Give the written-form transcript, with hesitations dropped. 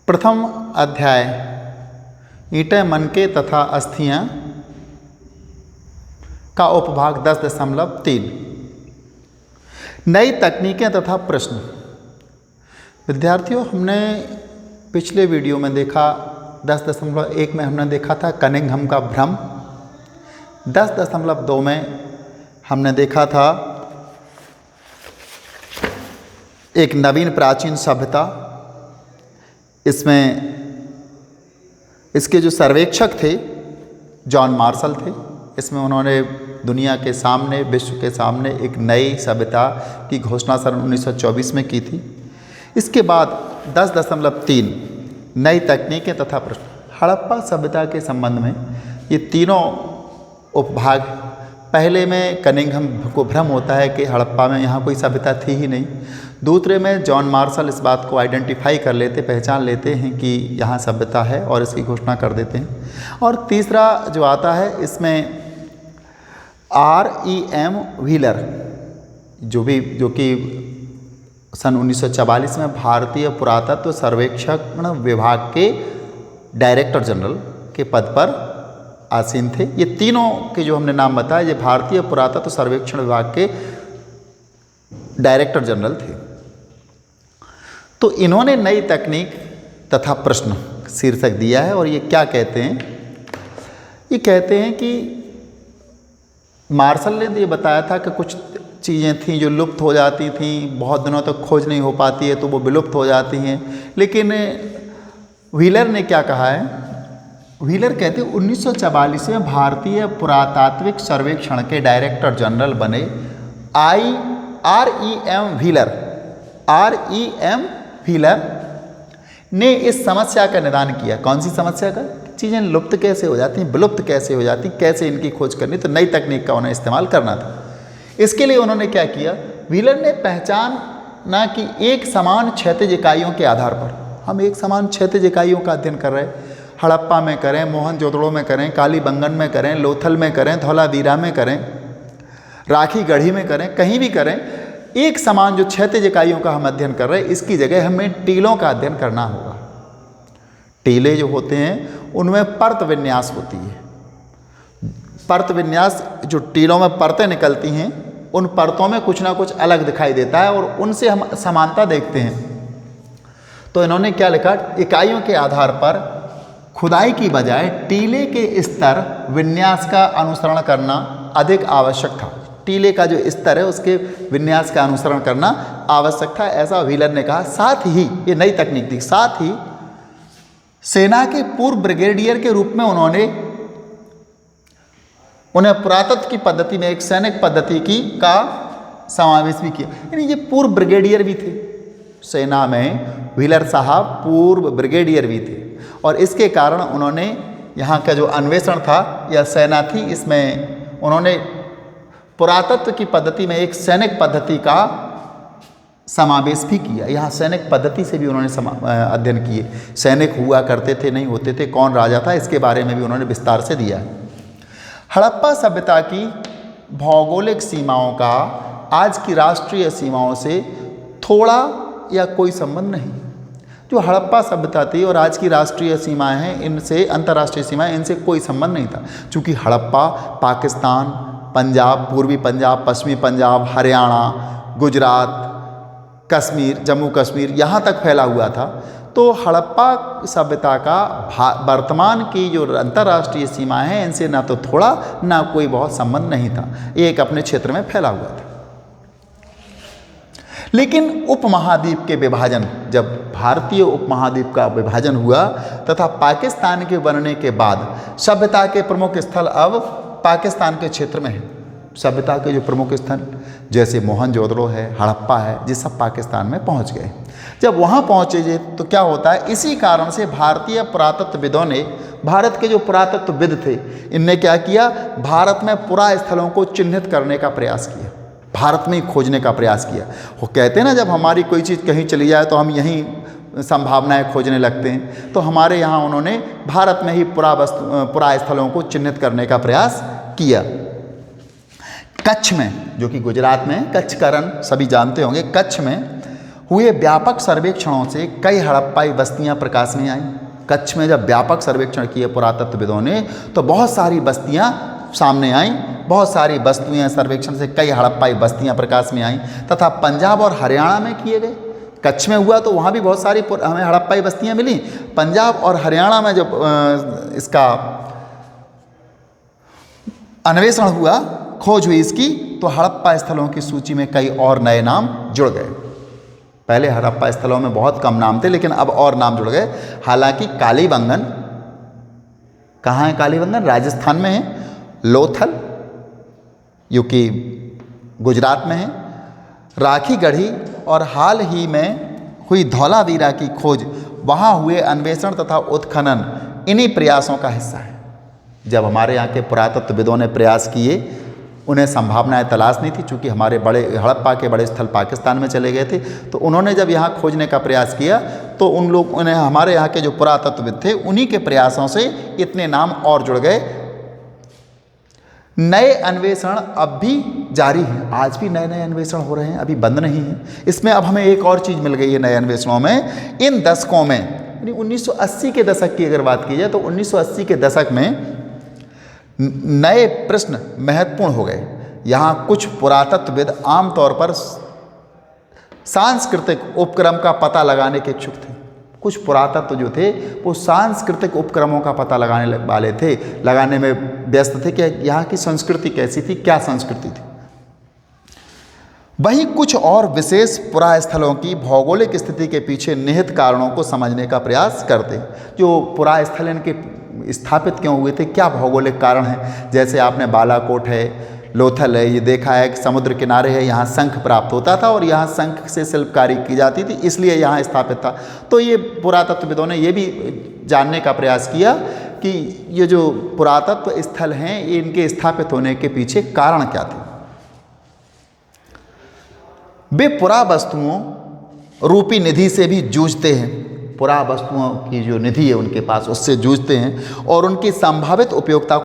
प्रथम अध्याय ईंटें मनके तथा अस्थियां का उपभाग 10.3 नई तकनीकें तथा प्रश्न। विद्यार्थियों, हमने पिछले वीडियो में देखा 10.1 में हमने देखा था कनिंघम का भ्रम। 10.2 में हमने देखा था एक नवीन प्राचीन सभ्यता। इसमें इसके जो सर्वेक्षक थे जॉन मार्शल थे। इसमें उन्होंने दुनिया के सामने, विश्व के सामने एक नई सभ्यता की घोषणा सन 1924 में की थी। इसके बाद 10.3 नई तकनीकें तथा प्रश्न। हड़प्पा सभ्यता के संबंध में ये तीनों उपभाग, पहले में कनिंघम को भ्रम होता है कि हड़प्पा में यहाँ कोई सभ्यता थी ही नहीं। दूसरे में जॉन मार्शल इस बात को आइडेंटिफाई कर लेते, पहचान लेते हैं कि यहाँ सभ्यता है और इसकी घोषणा कर देते हैं। और तीसरा जो आता है इसमें R.E.M. व्हीलर जो कि सन 1944 में भारतीय पुरातत्व सर्वेक्षण विभाग के डायरेक्टर जनरल के पद पर आसीन थे। ये तीनों के जो हमने नाम बताया, ये भारतीय पुरातत्व सर्वेक्षण विभाग के डायरेक्टर जनरल थे। तो इन्होंने नई तकनीक तथा प्रश्न शीर्षक दिया है। और ये क्या कहते हैं? ये कहते हैं कि मार्शल ने ये बताया था कि कुछ चीज़ें थीं जो लुप्त हो जाती थीं, बहुत दिनों तक खोज नहीं हो पाती है तो वो विलुप्त हो जाती हैं। लेकिन व्हीलर ने क्या कहा है? व्हीलर कहते हैं 1944 में भारतीय पुरातात्विक सर्वेक्षण के डायरेक्टर जनरल बने R.E.M. व्हीलर ने इस समस्या का निदान किया। कौन सी समस्या का? चीज़ें लुप्त कैसे हो जाती हैं, विलुप्त कैसे हो जाती, कैसे इनकी खोज करनी। तो नई तकनीक का उन्हें इस्तेमाल करना था। इसके लिए उन्होंने क्या किया? व्हीलर ने पहचाना कि एक समान क्षैतिज इकाइयों के आधार पर, हम एक समान क्षैतिज इकाइयों का अध्ययन कर रहे हैं, हड़प्पा में करें, मोहनजोदड़ो में करें, कालीबंगन में करें, लोथल में करें, धौलावीरा में करें, राखी गढ़ी में करें, कहीं भी करें, एक समान जो क्षैतिज इकाइयों का हम अध्ययन कर रहे हैं, इसकी जगह हमें टीलों का अध्ययन करना होगा। टीले जो होते हैं उनमें परत विन्यास होती है। परत विन्यास, जो टीलों में परतें निकलती हैं, उन परतों में कुछ ना कुछ अलग दिखाई देता है और उनसे हम समानता देखते हैं। तो इन्होंने क्या लिखा? इकाइयों के आधार पर खुदाई की बजाय टीले के स्तर विन्यास का अनुसरण करना अधिक आवश्यक था। टीले का जो स्तर है उसके विन्यास का अनुसरण करना आवश्यक था, ऐसा व्हीलर ने कहा। साथ ही ये नई तकनीक थी। साथ ही सेना के पूर्व ब्रिगेडियर के रूप में उन्हें पुरातत्व की पद्धति में एक सैनिक पद्धति का समावेश भी किया। यानी ये पूर्व ब्रिगेडियर भी थे सेना में। व्हीलर साहब पूर्व ब्रिगेडियर भी थे और इसके कारण उन्होंने यहाँ का जो अन्वेषण था या सेना थी, इसमें उन्होंने पुरातत्व की पद्धति में एक सैनिक पद्धति का समावेश भी किया। यहाँ सैनिक पद्धति से भी उन्होंने अध्ययन किए। सैनिक हुआ करते थे, नहीं होते थे, कौन राजा था, इसके बारे में भी उन्होंने विस्तार से दिया। हड़प्पा सभ्यता की भौगोलिक सीमाओं का आज की राष्ट्रीय सीमाओं से थोड़ा या कोई संबंध नहीं। जो हड़प्पा सभ्यता थी और आज की राष्ट्रीय सीमाएं हैं, इनसे, अंतर्राष्ट्रीय सीमाएं, इनसे कोई संबंध नहीं था। चूँकि हड़प्पा पाकिस्तान, पंजाब, पूर्वी पंजाब, पश्चिमी पंजाब, हरियाणा, गुजरात, कश्मीर, जम्मू कश्मीर, यहाँ तक फैला हुआ था। तो हड़प्पा सभ्यता का वर्तमान की जो अंतर्राष्ट्रीय सीमाएं हैं, इनसे ना तो थोड़ा ना कोई बहुत संबंध नहीं था। ये एक अपने क्षेत्र में फैला हुआ था। लेकिन उपमहाद्वीप के विभाजन, जब भारतीय उपमहाद्वीप का विभाजन हुआ तथा पाकिस्तान के बनने के बाद सभ्यता के प्रमुख स्थल अब पाकिस्तान के क्षेत्र में है। सभ्यता के जो प्रमुख स्थल जैसे मोहनजोदड़ो है, हड़प्पा है, ये सब पाकिस्तान में पहुंच गए। जब वहां पहुंचे तो क्या होता है? इसी कारण से भारतीय पुरातत्वविदों ने, भारत के जो पुरातत्वविद थे, इनने क्या किया? भारत में पुरा स्थलों को चिन्हित करने का प्रयास किया, भारत में ही खोजने का प्रयास किया। वो कहते हैं ना, जब हमारी कोई चीज़ कहीं चली जाए तो हम यहीं संभावनाएं खोजने लगते हैं। तो हमारे यहाँ उन्होंने भारत में ही पुरा स्थलों को चिन्हित करने का प्रयास किया। कच्छ में, जो कि गुजरात में, कच्छ का रण सभी जानते होंगे, कच्छ में हुए व्यापक सर्वेक्षणों से कई हड़प्पाई बस्तियां प्रकाश में आईं। कच्छ में जब व्यापक सर्वेक्षण किए पुरातत्वविदों ने तो बहुत सारी बस्तियां सामने आईं, बहुत सारी वस्तुएं सर्वेक्षण से कई हड़प्पाई बस्तियां प्रकाश में आईं। तथा पंजाब और हरियाणा में किए गए, कच्छ में हुआ तो वहाँ भी बहुत सारी हमें हड़प्पाई बस्तियां मिली। पंजाब और हरियाणा में जब इसका अन्वेषण हुआ, खोज हुई इसकी, तो हड़प्पा स्थलों की सूची में कई और नए नाम जुड़ गए। पहले हड़प्पा स्थलों में बहुत कम नाम थे, लेकिन अब और नाम जुड़ गए। हालांकि कालीबंगन, कहाँ है कालीबंगन? राजस्थान में है। लोथल यूपी गुजरात में है। राखी गढ़ी और हाल ही में हुई धौलावीरा की खोज, वहाँ हुए अन्वेषण तथा उत्खनन इन्हीं प्रयासों का हिस्सा है। जब हमारे यहाँ के पुरातत्वविदों ने प्रयास किए, उन्हें संभावनाएं तलाश नहीं थी, चूँकि हमारे बड़े हड़प्पा के बड़े स्थल पाकिस्तान में चले गए थे, तो उन्होंने जब यहाँ खोजने का प्रयास किया तो उन्हें हमारे यहाँ के जो पुरातत्वविद थे उन्हीं के प्रयासों से इतने नाम और जुड़ गए। नए अन्वेषण अब भी जारी हैं, आज भी नए नए अन्वेषण हो रहे हैं, अभी बंद नहीं है। इसमें अब हमें एक और चीज़ मिल गई है नए अन्वेषणों में। इन दशकों में, यानी 1980 के दशक की अगर बात की जाए तो 1980 के दशक में नए प्रश्न महत्वपूर्ण हो गए। यहाँ कुछ पुरातत्वविद आमतौर पर सांस्कृतिक उपक्रम का पता लगाने के इच्छुक थे। कुछ पुरातत्व जो थे वो सांस्कृतिक उपक्रमों का पता लगाने में व्यस्त थे कि यहाँ की संस्कृति कैसी थी, क्या संस्कृति थी। वहीं कुछ और विशेष पुरास्थलों की भौगोलिक स्थिति के पीछे निहित कारणों को समझने का प्रयास करते। जो पुरास्थल इनके स्थापित क्यों हुए थे, क्या भौगोलिक कारण है। जैसे आपने बालाकोट है, लोथल है, ये देखा है कि समुद्र किनारे है, यहाँ शंख प्राप्त होता था और यहाँ शंख से शिल्पकारी की जाती थी, इसलिए यहाँ स्थापित था। तो ये पुरातत्वविदों ने ये भी जानने का प्रयास किया कि ये जो पुरातत्व स्थल हैं इनके स्थापित होने के पीछे कारण क्या थे। वे पुरावस्तुओं रूपी निधि से भी जूझते हैं। पुरावस्तुओं की जो निधि है उनके पास, उससे जूझते हैं और उनकी संभावित उपयोगिता